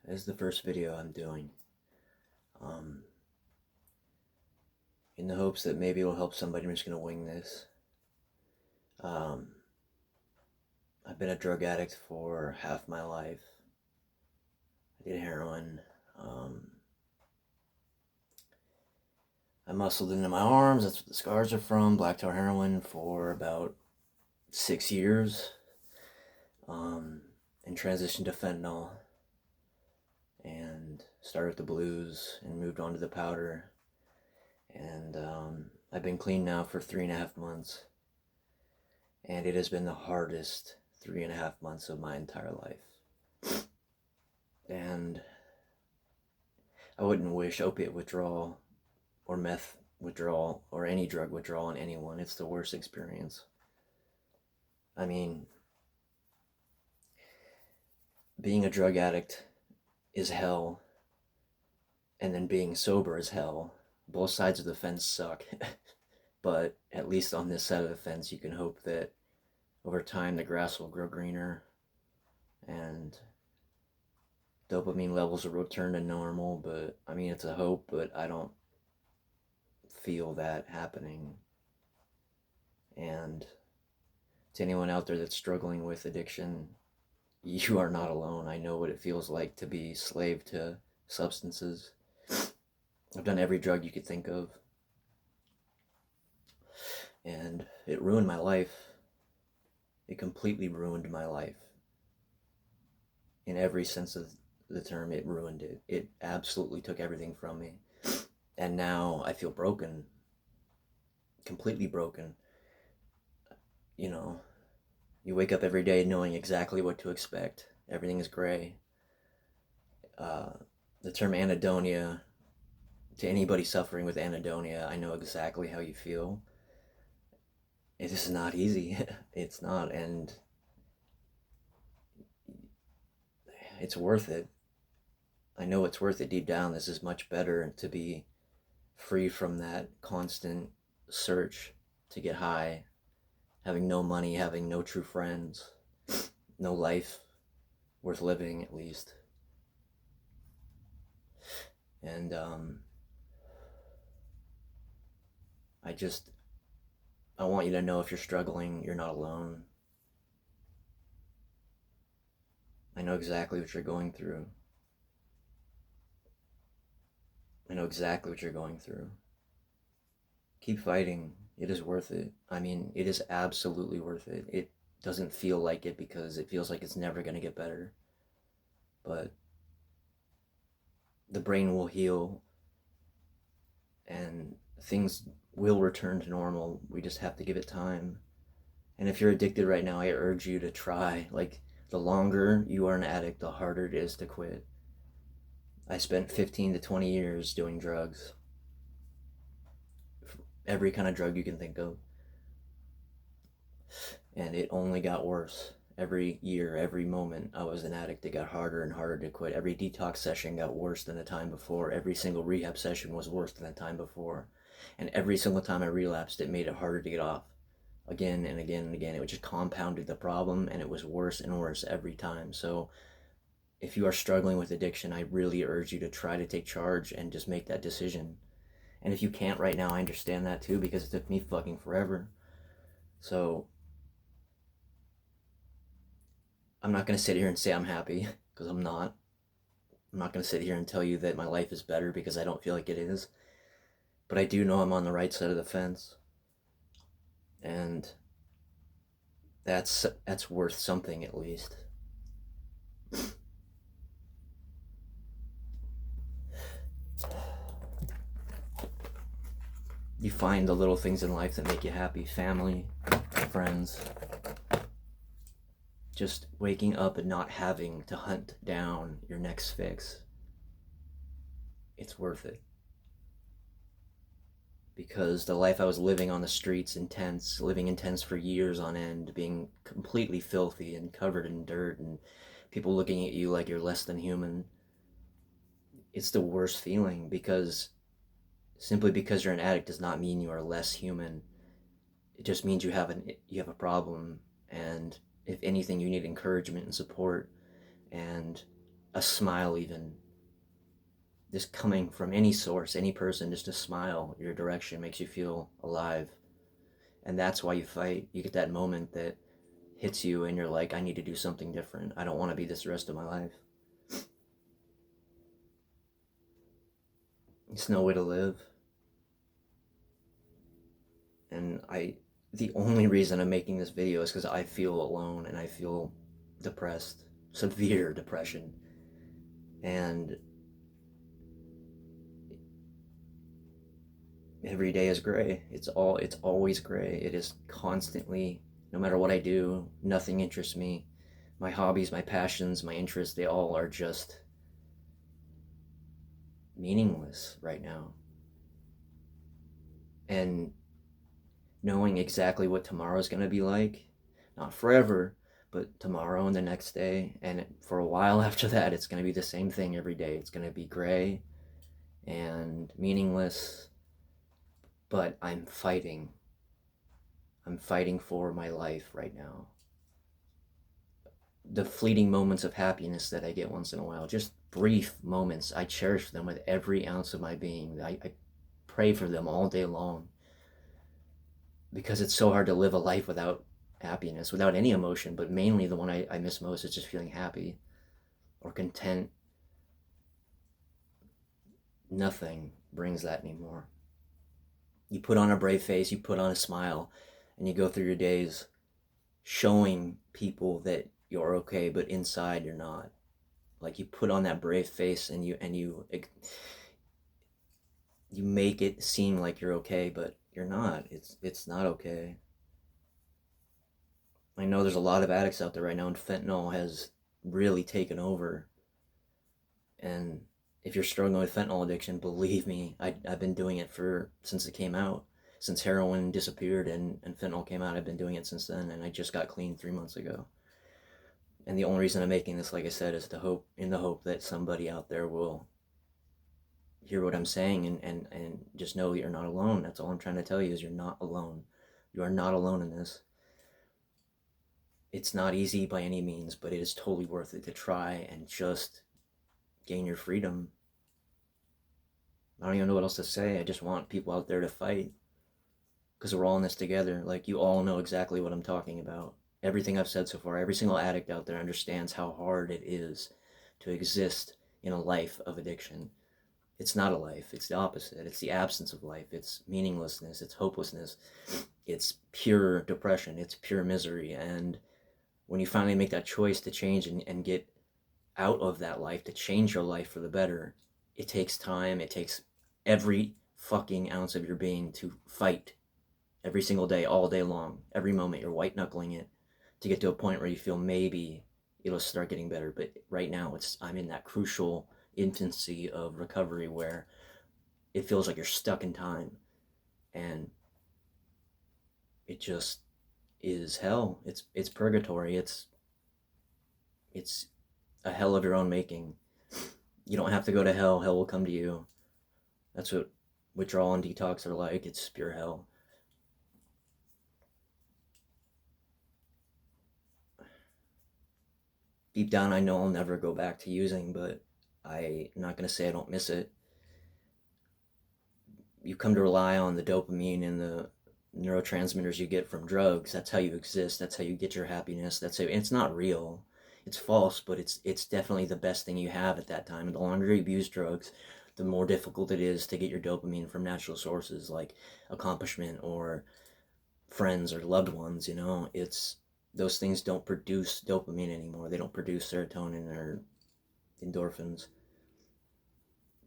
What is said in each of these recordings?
This is the first video I'm doing. Um, in the hopes that maybe it'll help somebody. I'm just gonna wing this. Um, I've been a drug addict for half my life. I did heroin. Um, I muscled into my arms. That's what the scars are from. Black tar heroin for about 6 years. And transitioned to fentanyl. And started with the blues and moved on to the powder. And I've been clean now for 3.5 months. And it has been the hardest 3.5 months of my entire life. And I wouldn't wish opiate withdrawal or meth withdrawal or any drug withdrawal on anyone. It's the worst experience. I mean, being a drug addict is hell, and then being sober is hell. Both sides of the fence suck. But at least on this side of the fence, you can hope that over time the grass will grow greener and dopamine levels will return to normal. But I mean, it's a hope, but I don't feel that happening. And to anyone out there that's struggling with addiction, you are not alone. I know what it feels like to be slave to substances. I've done every drug you could think of, and it ruined my life. It completely ruined my life. In every sense of the term, it ruined it. It absolutely took everything from me. And now I feel broken. Completely broken. You know, you wake up every day knowing exactly what to expect. Everything is gray. The term anhedonia, to anybody suffering with anhedonia, I know exactly how you feel. It is not easy. It's not, and it's worth it. I know it's worth it deep down. This is much better to be free from that constant search to get high, having no money, having no true friends, no life worth living, at least. And I want you to know, if you're struggling, you're not alone. I know exactly what you're going through. I know exactly what you're going through. Keep fighting. It is worth it. I mean, it is absolutely worth it. It doesn't feel like it because it feels like it's never going to get better. But the brain will heal and things will return to normal. We just have to give it time. And if you're addicted right now, I urge you to try. Like, the longer you are an addict, the harder it is to quit. I spent 15 to 20 years doing drugs. Every kind of drug you can think of. And it only got worse. Every year, every moment I was an addict, it got harder and harder to quit. Every detox session got worse than the time before. Every single rehab session was worse than the time before. And every single time I relapsed, it made it harder to get off. Again and again and again. It just compounded the problem, and it was worse and worse every time. So if you are struggling with addiction, I really urge you to try to take charge and just make that decision. And if you can't right now, I understand that too, because it took me fucking forever. So I'm not going to sit here and say I'm happy, because I'm not. I'm not going to sit here and tell you that my life is better, because I don't feel like it is. But I do know I'm on the right side of the fence. And that's worth something, at least. You find the little things in life that make you happy. Family, friends. Just waking up and not having to hunt down your next fix. It's worth it. Because the life I was living on the streets in tents, living in tents for years on end, being completely filthy and covered in dirt, and people looking at you like you're less than human, it's the worst feeling. Because simply because you're an addict does not mean you are less human. It just means you have a problem, and if anything, you need encouragement and support. And a smile, even just coming from any source, any person, just a smile your direction makes you feel alive. And that's why you fight. You get that moment that hits you and you're like, I need to do something different. I don't want to be this the rest of my life. It's no way to live. And the only reason I'm making this video is because I feel alone and I feel depressed, severe depression. And every day is gray. It's always gray. It is constantly, no matter what I do, nothing interests me. My hobbies, my passions, my interests, they all are just meaningless right now. And knowing exactly what tomorrow's going to be like, not forever, but tomorrow and the next day, and for a while after that, it's going to be the same thing every day. It's going to be gray and meaningless, but I'm fighting. I'm fighting for my life right now. The fleeting moments of happiness that I get once in a while, just brief moments, I cherish them with every ounce of my being. I pray for them all day long because it's so hard to live a life without happiness, without any emotion, but mainly the one I miss most is just feeling happy or content. Nothing brings that anymore. You put on a brave face, you put on a smile, and you go through your days showing people that you're okay, but inside you're not. Like you put on that brave face and you make it seem like you're okay, but you're not. It's not okay. I know there's a lot of addicts out there right now, and fentanyl has really taken over. And if you're struggling with fentanyl addiction, believe me, I've been doing it since it came out. Since heroin disappeared and fentanyl came out, I've been doing it since then, and I just got clean 3 months ago. And the only reason I'm making this, like I said, is in the hope that somebody out there will hear what I'm saying and just know you're not alone. That's all I'm trying to tell you is you're not alone. You are not alone in this. It's not easy by any means, but it is totally worth it to try and just gain your freedom. I don't even know what else to say. I just want people out there to fight because we're all in this together. Like, you all know exactly what I'm talking about. Everything I've said so far, every single addict out there understands how hard it is to exist in a life of addiction. It's not a life. It's the opposite. It's the absence of life. It's meaninglessness. It's hopelessness. It's pure depression. It's pure misery. And when you finally make that choice to change and get out of that life, to change your life for the better, it takes time. It takes every fucking ounce of your being to fight every single day, all day long. Every moment you're white knuckling it to get to a point where you feel maybe it'll start getting better. But right now I'm in that crucial infancy of recovery where it feels like you're stuck in time, and it just is hell. It's purgatory. It's a hell of your own making. You don't have to go to hell. Hell will come to you. That's what withdrawal and detox are like. It's pure hell. Deep down, I know I'll never go back to using, but I'm not going to say I don't miss it. You come to rely on the dopamine and the neurotransmitters you get from drugs. That's how you exist. That's how you get your happiness. It's not real. It's false, but it's definitely the best thing you have at that time. And the longer you abuse drugs, the more difficult it is to get your dopamine from natural sources like accomplishment or friends or loved ones. It's those things don't produce dopamine anymore. They don't produce serotonin or endorphins.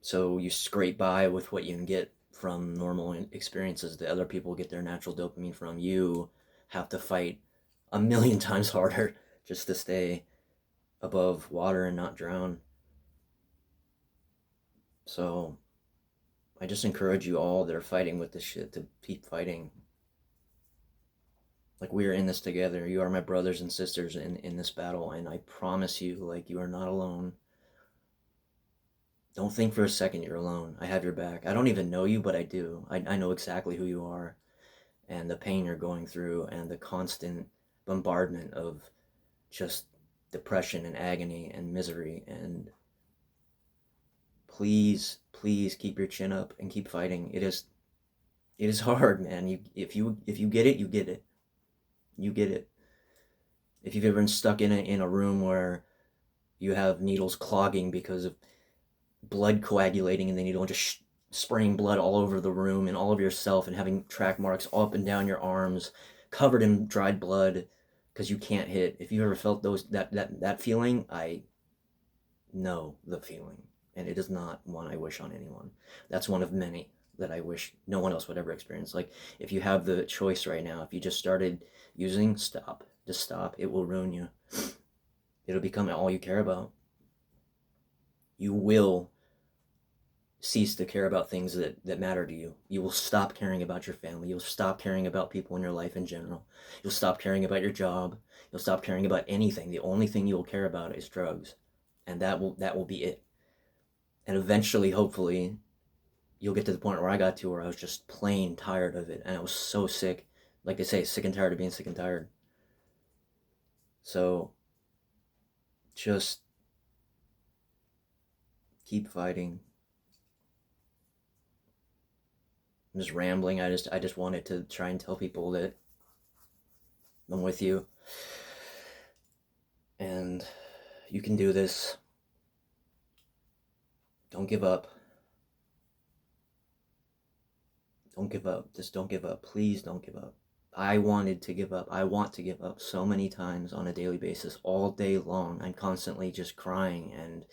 So you scrape by with what you can get from normal experiences that other people get their natural dopamine from. You have to fight a million times harder just to stay above water and not drown. So I just encourage you all that are fighting with this shit to keep fighting. Like, we are in this together. You are my brothers and sisters in this battle, and I promise you, like, you are not alone. Don't think for a second you're alone. I have your back. I don't even know you, but I do. I know exactly who you are and the pain you're going through and the constant bombardment of just depression and agony and misery. And please, please keep your chin up and keep fighting. It is hard, man. If you get it, you get it. You get it. If you've ever been stuck in a room where you have needles clogging because of blood coagulating in the needle and just spraying blood all over the room and all over yourself, and having track marks up and down your arms covered in dried blood because you can't hit. If you ever felt that feeling, I know the feeling, and it is not one I wish on anyone. That's one of many that I wish no one else would ever experience. Like, if you have the choice right now, if you just started using, stop. Just stop. It will ruin you. It'll become all you care about. You will cease to care about things that matter to you. You will stop caring about your family. You'll stop caring about people in your life in general. You'll stop caring about your job. You'll stop caring about anything. The only thing you will care about is drugs. And that will be it. And eventually, hopefully, you'll get to the point where I got to, where I was just plain tired of it. And I was so sick. Like they say, sick and tired of being sick and tired. So just keep fighting. I'm just rambling. I just wanted to try and tell people that I'm with you, and you can do this. Don't give up. Don't give up. Just don't give up. Please don't give up. I wanted to give up. I want to give up so many times on a daily basis, all day long. I'm constantly just crying and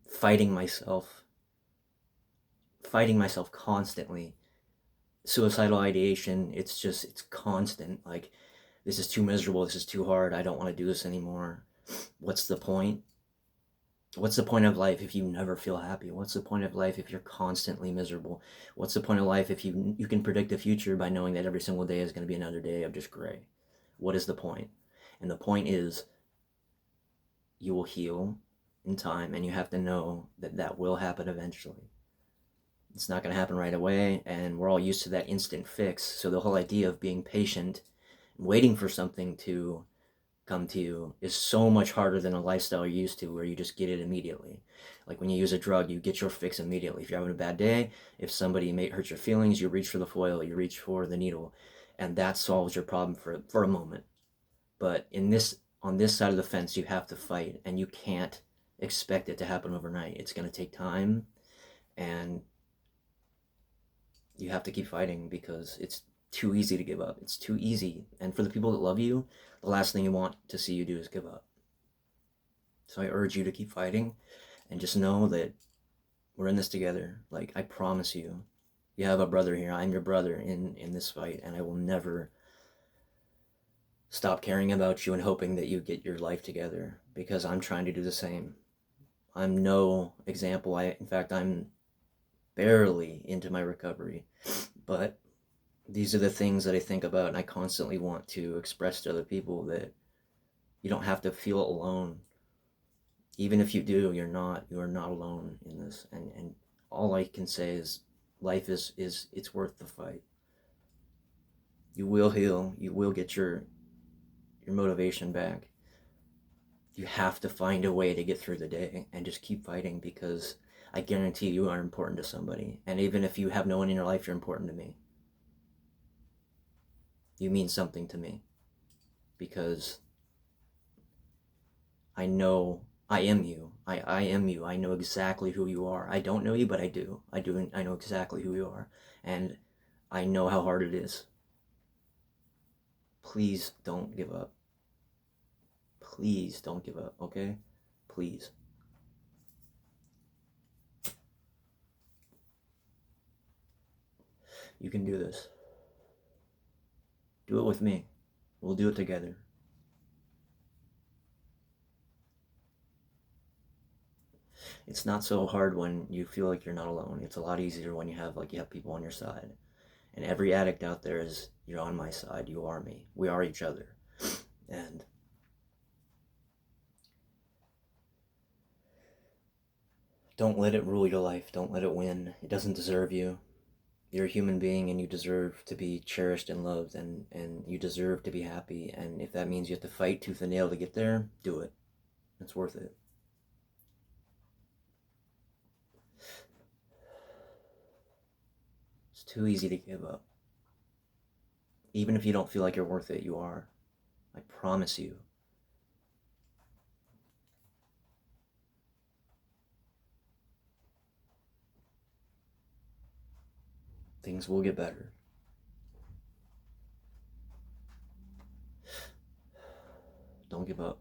fighting myself constantly. Suicidal ideation, it's constant. Like, this is too miserable, this is too hard, I don't want to do this anymore. What's the point? What's the point of life if you never feel happy? What's the point of life if you're constantly miserable? What's the point of life if you can predict the future by knowing that every single day is going to be another day of just gray? What is the point? And the point is, you will heal in time, and you have to know that that will happen eventually. It's not going to happen right away, and we're all used to that instant fix. So the whole idea of being patient and waiting for something to come to you is so much harder than a lifestyle you're used to, where you just get it immediately. Like, when you use a drug, you get your fix immediately. If you're having a bad day, if somebody may hurt your feelings, you reach for the foil, you reach for the needle, and that solves your problem for a moment. But on this side of the fence, you have to fight, and you can't expect it to happen overnight. It's going to take time, and you have to keep fighting, because it's too easy to give up. It's too easy. And for the people that love you, the last thing you want to see you do is give up. So I urge you to keep fighting, and just know that we're in this together. Like, I promise you, you have a brother here. I'm your brother in this fight, and I will never stop caring about you and hoping that you get your life together, because I'm trying to do the same. I'm no example. In fact, I'm barely into my recovery, but these are the things that I think about, and I constantly want to express to other people that you don't have to feel alone. Even if you do, you are not alone in this. And all I can say is, life is it's worth the fight. You will heal. You will get your motivation back. You have to find a way to get through the day, and just keep fighting, because I guarantee you are important to somebody. And even if you have no one in your life, you're important to me. You mean something to me, because I know I am you. I am you. I know exactly who you are. I don't know you, but I do. I know exactly who you are. And I know how hard it is. Please don't give up. Please don't give up, okay? Please. You can do this. Do it with me. We'll do it together. It's not so hard when you feel like you're not alone. It's a lot easier when you have people on your side. And every addict out there is, you're on my side. You are me. We are each other. And don't let it rule your life. Don't let it win. It doesn't deserve you. You're a human being, and you deserve to be cherished and loved, and you deserve to be happy. And if that means you have to fight tooth and nail to get there, do it. It's worth it. It's too easy to give up. Even if you don't feel like you're worth it, you are. I promise you. Things will get better. Don't give up.